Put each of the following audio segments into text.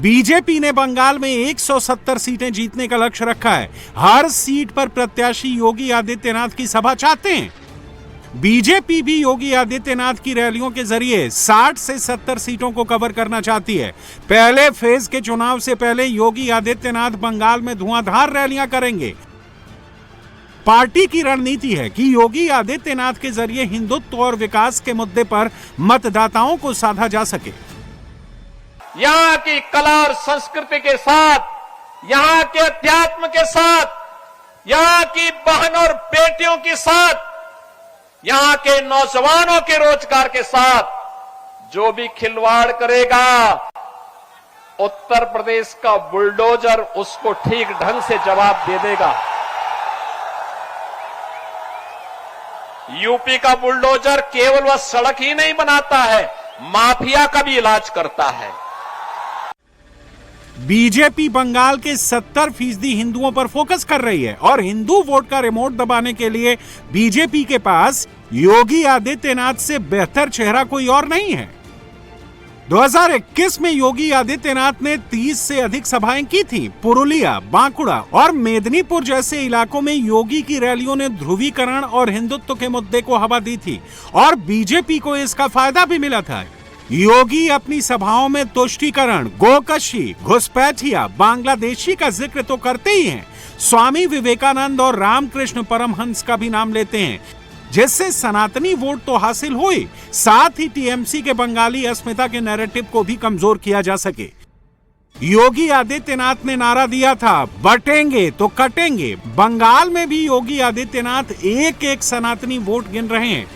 BJP ने बंगाल में 170 सीटें जीतने का लक्ष्य रखा है। हर सीट पर प्रत्याशी योगी आदित्यनाथ की सभा चाहते हैं। बीजेपी भी योगी आदित्यनाथ की रैलियों के जरिए 60 से 70 सीटों को कवर करना चाहती है। पहले फेज के चुनाव से पहले योगी आदित्यनाथ बंगाल में धुआंधार रैलियां करेंगे। पार्टी की रणनीति है कि योगी आदित्यनाथ के जरिए हिंदुत्व और विकास के मुद्दे पर मतदाताओं को साधा जा सके। यहाँ की कला और संस्कृति के साथ, यहाँ के अध्यात्म के साथ, यहाँ की बहन और बेटियों के साथ, यहाँ के नौजवानों के रोजगार के साथ जो भी खिलवाड़ करेगा, उत्तर प्रदेश का बुलडोजर उसको ठीक ढंग से जवाब दे देगा। यूपी का बुलडोजर केवल वह सड़क ही नहीं बनाता है, माफिया का भी इलाज करता है। बीजेपी बंगाल के 70% हिंदुओं पर फोकस कर रही है और हिंदू वोट का रिमोट दबाने के लिए बीजेपी के पास योगी आदित्यनाथ से बेहतर चेहरा कोई और नहीं है। 2021 में योगी आदित्यनाथ ने 30 से अधिक सभाएं की थी। पुरुलिया, बांकुड़ा और मेदिनीपुर जैसे इलाकों में योगी की रैलियों ने ध्रुवीकरण और हिंदुत्व के मुद्दे को हवा दी थी और बीजेपी को इसका फायदा भी मिला था। योगी अपनी सभाओं में तुष्टीकरण, गोकशी, घुसपैठिया, बांग्लादेशी का जिक्र तो करते ही हैं, स्वामी विवेकानंद और रामकृष्ण परमहंस का भी नाम लेते हैं, जिससे सनातनी वोट तो हासिल हुई, साथ ही टीएमसी के बंगाली अस्मिता के नैरेटिव को भी कमजोर किया जा सके। योगी आदित्यनाथ ने नारा दिया था, बटेंगे तो कटेंगे। बंगाल में भी योगी आदित्यनाथ एक एक सनातनी वोट गिन रहे हैं।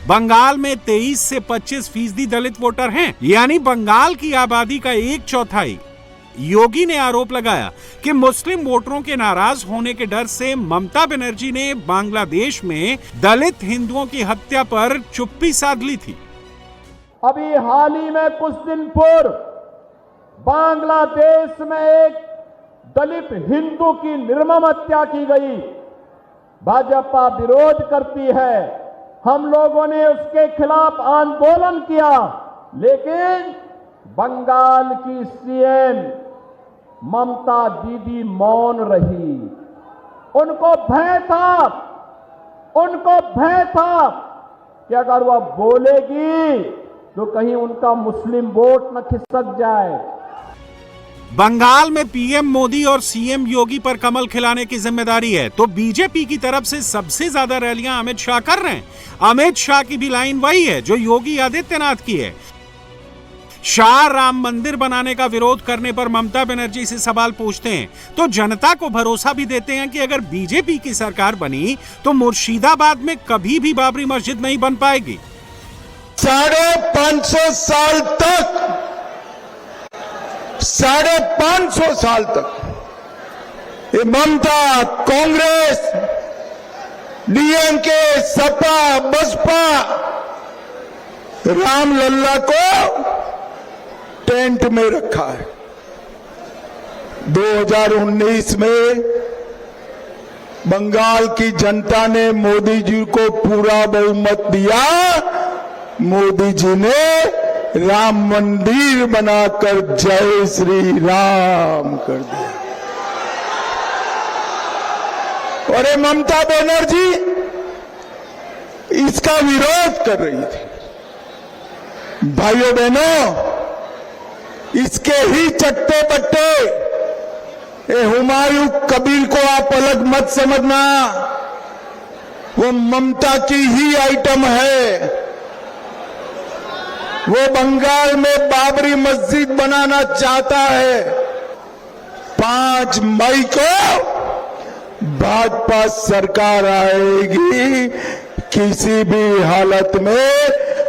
बंगाल में 23 से 25% दलित वोटर हैं, यानी बंगाल की आबादी का 1/4। योगी ने आरोप लगाया कि मुस्लिम वोटरों के नाराज होने के डर से ममता बनर्जी ने बांग्लादेश में दलित हिंदुओं की हत्या पर चुप्पी साध ली थी। अभी हाल ही में कुछ दिन पूर्व बांग्लादेश में एक दलित हिंदू की निर्मम हत्या की गई। भाजपा विरोध करती है, हम लोगों ने उसके खिलाफ आंदोलन किया, लेकिन बंगाल की सीएम ममता दीदी मौन रही। उनको भय था कि अगर वह बोलेगी तो कहीं उनका मुस्लिम वोट न खिसक जाए। बंगाल में पीएम मोदी और सीएम योगी पर कमल खिलाने की जिम्मेदारी है, तो बीजेपी की तरफ से सबसे ज्यादा रैलियां अमित शाह कर रहे हैं। अमित शाह की भी लाइन वही है जो योगी आदित्यनाथ की है। शाह राम मंदिर बनाने का विरोध करने पर ममता बनर्जी से सवाल पूछते हैं तो जनता को भरोसा भी देते हैं कि अगर बीजेपी की सरकार बनी तो मुर्शिदाबाद में कभी भी बाबरी मस्जिद नहीं बन पाएगी। 550 साल तक 550 साल तक ये ममता, कांग्रेस, डीएमके, सपा, बसपा रामलल्ला को टेंट में रखा है। 2019 में बंगाल की जनता ने मोदी जी को पूरा बहुमत दिया। मोदी जी ने राम मंदिर बनाकर जय श्री राम कर दिया। और ये ममता बनर्जी इसका विरोध कर रही थी। भाइयों बहनों, इसके ही चट्टे पट्टे हुमायूं कबीर को आप अलग मत समझना, वो ममता की ही आइटम है। वो बंगाल में बाबरी मस्जिद बनाना चाहता है। 5 मई को भाजपा सरकार आएगी, किसी भी हालत में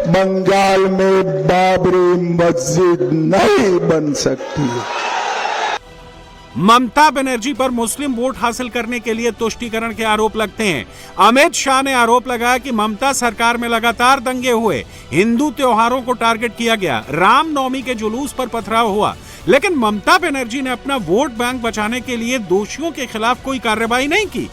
बंगाल में बाबरी मस्जिद नहीं बन सकती। ममता बनर्जी पर मुस्लिम वोट हासिल करने के लिए तुष्टीकरण के आरोप लगते हैं। अमित शाह ने आरोप लगाया कि ममता सरकार में लगातार दंगे हुए, हिंदू त्योहारों को टारगेट किया गया, रामनवमी के जुलूस पर पथराव हुआ, लेकिन ममता बनर्जी ने अपना वोट बैंक बचाने के लिए दोषियों के खिलाफ कोई कार्रवाई नहीं की।